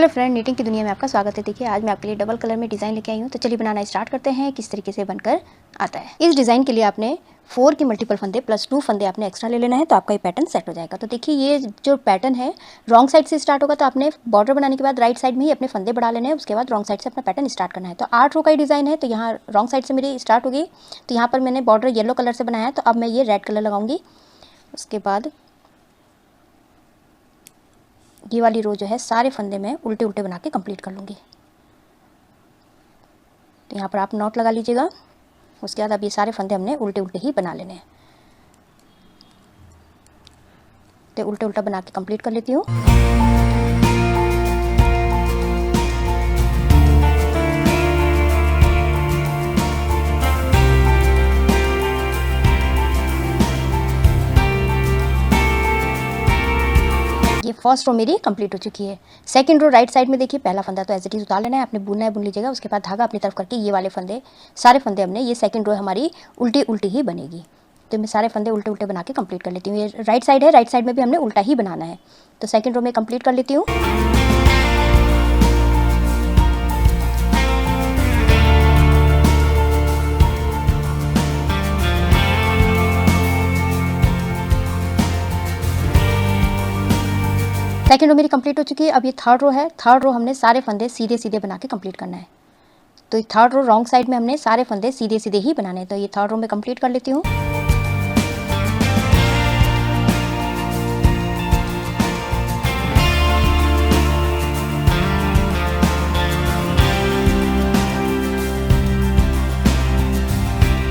Hello friend, knitting की दुनिया में आपका स्वागत है। देखिए आज मैं आपके लिए डबल कलर में डिज़ाइन लेके आई हूँ। तो चलिए बनाना स्टार्ट करते हैं किस तरीके से बनकर आता है। इस डिज़ाइन के लिए आपने 4 के मल्टीपल फंदे प्लस 2 फंदे आपने एक्स्ट्रा ले लेना है, तो आपका ये पैटर्न सेट हो जाएगा। तो देखिए ये जो पैटर्न है रॉन्ग साइड से स्टार्ट होगा, तो आपने बॉर्डर बनाने के बाद राइट साइड में ही अपने फंदे बढ़ा लेने हैं, उसके बाद रॉन्ग साइड से अपना पैटर्न स्टार्ट करना है। तो 8 रो का ही डिज़ाइन है, तो यहाँ रॉन्ग साइड से मेरी स्टार्ट होगी। तो यहाँ पर मैंने बॉर्डर येलो कलर से बनाया है, तो अब मैं ये रेड कलर लगाऊंगी। उसके बाद ये वाली रो जो है सारे फंदे में उल्टे उल्टे बना के कंप्लीट कर लूँगी। तो यहाँ पर आप नॉट लगा लीजिएगा। उसके बाद अब ये सारे फंदे हमने उल्टे उल्टे ही बना लेने हैं। तो उल्टे उल्टा बना के कंप्लीट कर लेती हूँ। ये फर्स्ट रो मेरी कंप्लीट हो चुकी है। सेकंड रो राइट साइड में देखिए पहला फंदा तो एज इट इज उतार लेना है, आपने बुनना है बुन लीजिएगा। उसके बाद धागा अपनी तरफ करके ये वाले फंदे सारे फंदे हमने ये सेकंड रो हमारी उल्टी उल्टी ही बनेगी। तो मैं सारे फंदे उल्टे उल्टे बना के कंप्लीट कर लेती हूँ। ये राइट साइड है, राइट साइड में भी हमने उल्टा ही बनाना है। तो सेकंड रो में कंप्लीट कर लेती हूँ। सेकंड रो मेरी कंप्लीट हो चुकी है। अब ये थर्ड रो है। थर्ड रो हमने सारे फंदे सीधे सीधे बना के कंप्लीट करना है। तो थर्ड रो रॉन्ग साइड में हमने सारे फंदे सीधे सीधे ही बनाने हैं। तो ये थर्ड रो में कंप्लीट कर लेती हूँ।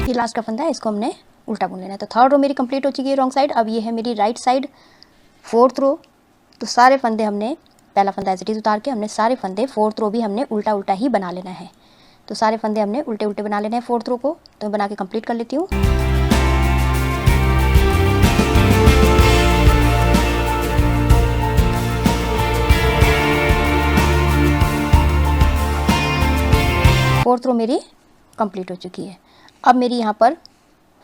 ये लास्ट का फंदा है, इसको हमने उल्टा बुन लेना है। तो थर्ड रो मेरी कंप्लीट हो चुकी है रॉन्ग साइड। अब ये है मेरी राइट साइड फोर्थ रो। तो सारे फंदे हमने पहला फंदा एज इट इज उतार के हमने सारे फंदे फोर्थ रो भी हमने उल्टा उल्टा ही बना लेना है। तो सारे फंदे हमने उल्टे उल्टे बना लेने हैं फोर्थ रो को। तो बना के कंप्लीट कर लेती हूँ। फोर्थ रो मेरी कंप्लीट हो चुकी है। अब मेरी यहाँ पर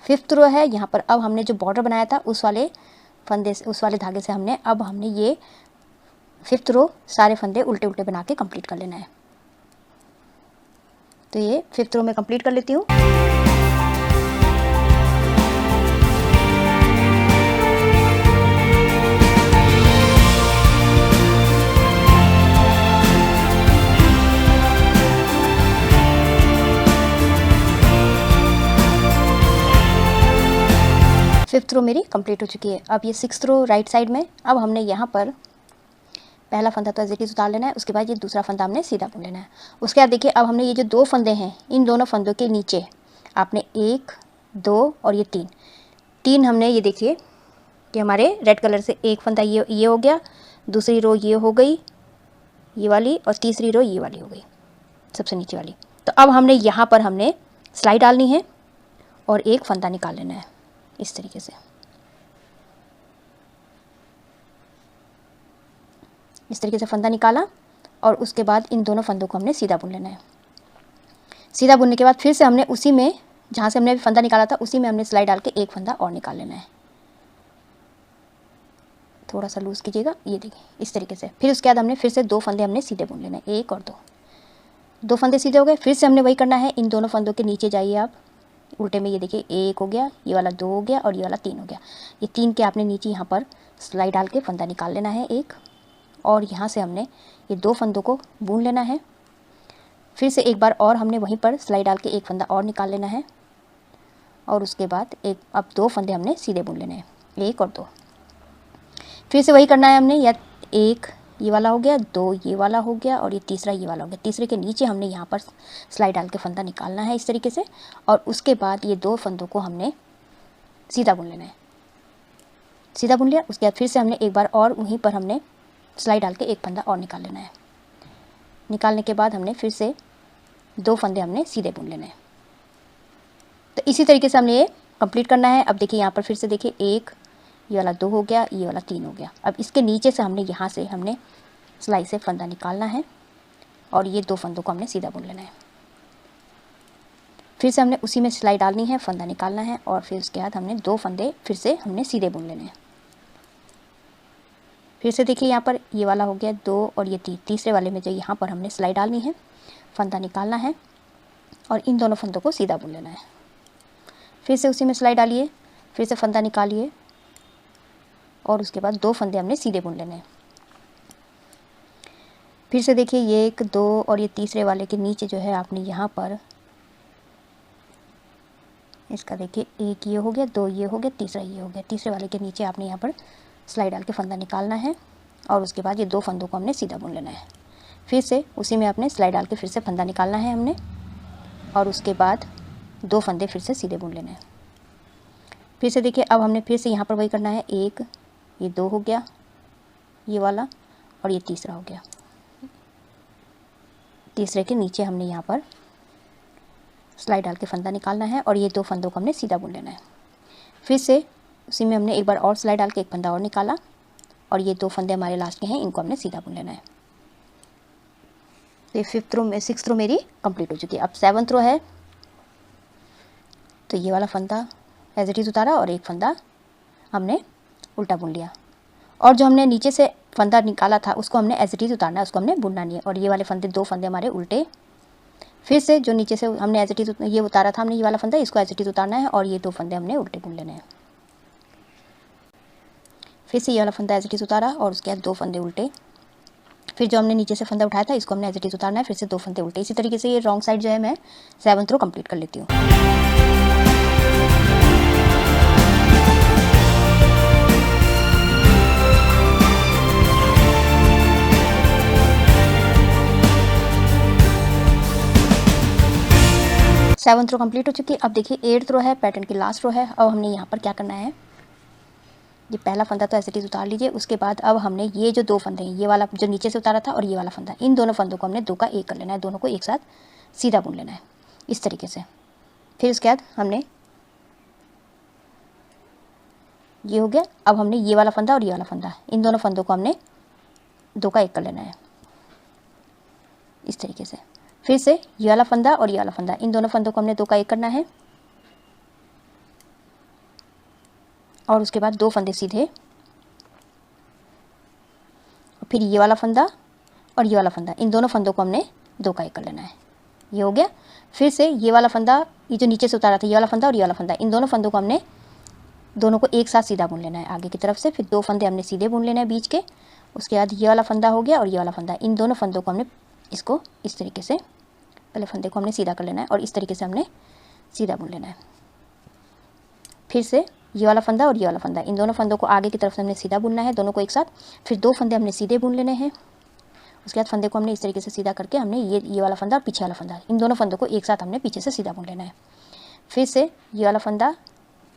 फिफ्थ रो है। यहाँ पर अब हमने जो बॉर्डर बनाया था उस वाले फंदे से, उस वाले धागे से हमने ये फिफ्थ रो सारे फंदे उल्टे उल्टे बना के कंप्लीट कर लेना है। तो ये फिफ्थ रो में कंप्लीट कर लेती हूँ। फिफ्थ रो मेरी कंप्लीट हो चुकी है। अब ये सिक्स्थ रो राइट साइड में। अब हमने यहाँ पर पहला फंदा तो एज इट इज उतार लेना है। उसके बाद ये दूसरा फंदा हमने सीधा बुन लेना है। उसके बाद देखिए अब हमने ये जो दो फंदे हैं, इन दोनों फंदों के नीचे आपने 1 2 और ये 3 हमने ये देखिए कि हमारे रेड कलर से एक फंदा ये हो गया, दूसरी रो ये हो गई ये वाली, और तीसरी रो ये वाली हो गई सबसे नीचे वाली। तो अब हमने यहाँ पर हमने सिलाई डालनी है और एक फंदा निकाल लेना है इस तरीके से। इस तरीके से फंदा निकाला और उसके बाद इन दोनों फंदों को हमने सीधा बुन लेना है। सीधा बुनने के बाद फिर से हमने उसी में जहाँ से हमने फंदा निकाला था उसी में हमने सिलाई डाल के एक फंदा और निकाल लेना है। थोड़ा सा लूज़ कीजिएगा, ये देखिए इस तरीके से। फिर उसके बाद हमने फिर से 2 फंदे हमने सीधे बुन लेना है, 1 और 2 फंदे सीधे हो गए। फिर से हमने वही करना है, इन दोनों फंदों के नीचे जाइए आप उल्टे में। ये देखिए 1 हो गया, ये वाला 2 हो गया और ये वाला 3 हो गया। ये 3 के आपने नीचे यहाँ पर सिलाई डाल के फंदा निकाल लेना है एक, और यहाँ से हमने ये 2 फंदों को बुन लेना है। फिर से एक बार और हमने वहीं पर सिलाई डाल के एक फंदा और निकाल लेना है, और उसके बाद अब 2 फंदे हमने सीधे बुन लेने हैं, 1 और 2। फिर से वही करना है हमने, या 1 ये वाला हो गया, 2 ये वाला हो गया और ये तीसरा ये वाला हो गया। तीसरे के नीचे हमने यहाँ पर सिलाई डाल के फंदा निकालना है इस तरीके से, और उसके बाद ये 2 फंदों को हमने सीधा बुन लेना है। सीधा बुन लिया, उसके बाद फिर से हमने एक बार और वहीं पर हमने सिलाई डाल के एक फंदा और निकाल लेना है। निकालने के बाद हमने फिर से 2 फंदे हमने सीधे बुन लेने हैं। तो इसी तरीके से हमने ये कंप्लीट करना है। अब देखिए यहाँ पर फिर से देखिए 1 ये वाला 2 हो गया, ये वाला 3 हो गया। अब इसके नीचे से यहाँ से हमने सिलाई से फंदा निकालना है और ये 2 फंदों को हमने सीधा बुन लेना है। फिर से हमने उसी में सिलाई डालनी है, फंदा निकालना है, और फिर उसके बाद हमने 2 फंदे फिर से हमने सीधे बुन लेने हैं। फिर से देखिए यहाँ पर ये वाला हो गया 2 और ये तीसरे वाले में जो यहाँ पर हमने सिलाई डालनी है, फंदा निकालना है और इन दोनों फंदों को सीधा बुन लेना है। फिर से उसी में सिलाई डालिए, फिर से फंदा निकालिए और उसके बाद 2 फंदे हमने सीधे बुन लेने हैं। फिर से देखिए ये 1, 2 और ये तीसरे वाले के नीचे जो है आपने यहाँ पर इसका देखिए 1 ये हो गया, 2 ये हो गया, तीसरा ये हो गया। तीसरे वाले के नीचे आपने यहाँ पर सिलाई डाल के फंदा निकालना है और उसके बाद ये 2 फंदों को हमने सीधा बुन लेना है। फिर से उसी में आपने सिलाई डाल के फिर से फंदा निकालना है हमने और उसके बाद 2 फंदे फिर से सीधे बुन लेने हैं। फिर से देखिए अब हमने फिर से यहाँ पर वही करना है, 1 ये 2 हो गया ये वाला और ये तीसरा हो गया। तीसरे के नीचे हमने यहाँ पर सिलाई डाल के फंदा निकालना है और ये 2 फंदों को हमने सीधा बुन लेना है। फिर से उसी में हमने एक बार और सिलाई डाल के एक फंदा और निकाला और ये 2 फंदे हमारे लास्ट के हैं, इनको हमने सीधा बुन लेना है। तो ये 6th रो मेरी कंप्लीट हो चुकी है। अब 7th रो है, तो ये वाला फंदा एज इट इज़ उतारा और एक फंदा हमने उल्टा बुन लिया और जो हमने नीचे से फंदा निकाला था उसको हमने एज इट इज़ उतारना है, उसको हमने बुनना नहीं है। और ये वाले फंदे 2 फंदे हमारे उल्टे, फिर से जो नीचे से हमने एज इट इज़ ये उतारा था हमने ये वाला फंदा, इसको एज इट इज़ उतारना है और ये 2 फंदे हमने उल्टे बुन लेने हैं। फिर से ये वाला फंदा एज इट इज़ उतारा और उसके बाद 2 फंदे उल्टे, फिर जो हमने नीचे से फंदा उठाया था इसको हमने एज इट इज़ उतारना है, फिर से 2 फंदे उल्टे। इसी तरीके से ये रॉन्ग साइड जो है मैं 7th रो कंप्लीट कर लेती हूँ। सेवंथ रो कंप्लीट हो चुकी है। अब देखिए 8th रो है, पैटर्न की लास्ट रो है। अब हमने यहाँ पर क्या करना है, ये पहला फंदा तो ऐसे ही उतार लीजिए। उसके बाद अब हमने ये जो 2 फंदे हैं, ये वाला जो नीचे से उतारा था और ये वाला फंदा, इन दोनों फंदों को हमने 2 का 1 कर लेना है, दोनों को एक साथ सीधा बुन लेना है इस तरीके से। फिर उसके बाद हमने ये हो गया। अब हमने ये वाला फंदा और ये वाला फंदा, इन दोनों फंदों को हमने 2 का 1 कर लेना है इस तरीके से। फिर से ये वाला फंदा और ये वाला फंदा, इन दोनों फंदों को हमने 2 का 1 करना है और उसके बाद 2 फंदे सीधे, फिर ये वाला फंदा और ये वाला फंदा, इन दोनों फंदों को हमने 2 का 1 कर लेना है। ये हो गया। फिर से ये वाला फंदा, ये जो नीचे से उतारा था, ये वाला फंदा और ये वाला फंदा, इन दोनों फंदों को हमने दोनों को एक साथ सीधा बुन लेना है आगे की तरफ से। फिर 2 फंदे हमने सीधे बुन लेना है बीच के। उसके बाद ये वाला फंदा हो गया और ये वाला फंदा, इन दोनों फंदों को हमने इसको इस तरीके से, पहले फंदे को हमने सीधा कर लेना है और इस तरीके से हमने सीधा बुन लेना है। फिर से ये वाला फंदा और ये वाला फंदा, इन दोनों फंदों को आगे की तरफ से हमने सीधा बुनना है, दोनों को एक साथ। फिर 2 फंदे हमने सीधे बुन लेने हैं। उसके बाद फंदे को हमने इस तरीके से सीधा करके हमने ये वाला फंदा और पीछे वाला फंदा, इन दोनों फंदों को एक साथ हमने पीछे से सीधा बुन लेना है। फिर से ये वाला फंदा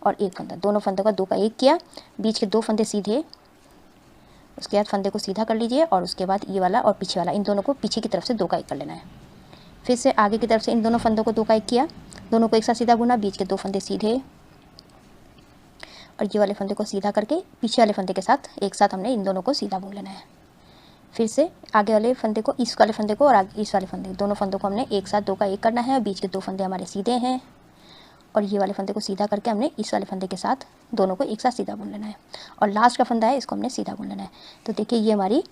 और एक फंदा, दोनों फंदों का 2 का 1 किया, बीच के 2 फंदे सीधे। उसके बाद फंदे को सीधा कर लीजिए और उसके बाद ये वाला और पीछे वाला, इन दोनों को पीछे की तरफ से 2 का 1 कर लेना है। फिर से आगे की तरफ से इन दोनों फंदों को 2 का 1 किया, दोनों को एक साथ सीधा बुना, बीच के 2 फंदे सीधे और ये वाले फंदे को सीधा करके पीछे वाले फंदे के साथ एक साथ हमने इन दोनों को सीधा बुन लेना है। फिर से आगे वाले फंदे को, इस वाले फंदे को और आगे इस वाले फंदे, दोनों फंदों को हमने एक साथ 2 का 1 करना है। बीच के 2 फंदे हमारे सीधे हैं और ये वाले फंदे को सीधा करके हमने इस वाले फंदे के साथ दोनों को एक साथ सीधा बुन लेना है और लास्ट का फंदा है इसको हमने सीधा बुन लेना है। तो देखिए ये हमारी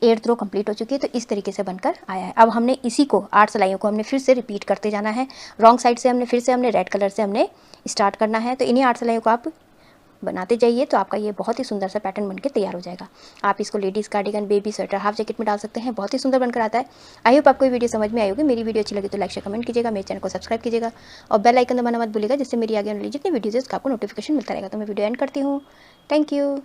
8th रो कंप्लीट हो चुकी है। तो इस तरीके से बनकर आया है। अब हमने इसी को 8 सिलाइयों को हमने फिर से रिपीट करते जाना है। रॉन्ग साइड से हमने फिर से रेड कलर से हमने स्टार्ट करना है। तो इन्हीं 8 सिलाइयों को आप बनाते जाइए तो आपका ये बहुत ही सुंदर सा पैटर्न बनके तैयार हो जाएगा। आप इसको ladies cardigan, baby sweater, half jacket में डाल सकते हैं, बहुत ही सुंदर बनकर आता है। आई होप आपको ये वीडियो समझ में आई होगी। मेरी वीडियो अच्छी लगी तो लाइक शेयर कमेंट कीजिएगा, मेरे चैनल को सब्सक्राइब कीजिएगा और बेल आइकन दबाना मत भूलिएगा, जिससे मेरी आगे वाली जितनी वीडियोज़ का आपको नोटिफिकेशन मिलता रहेगा। तो मैं वीडियो एंड करती हूँ। Thank you.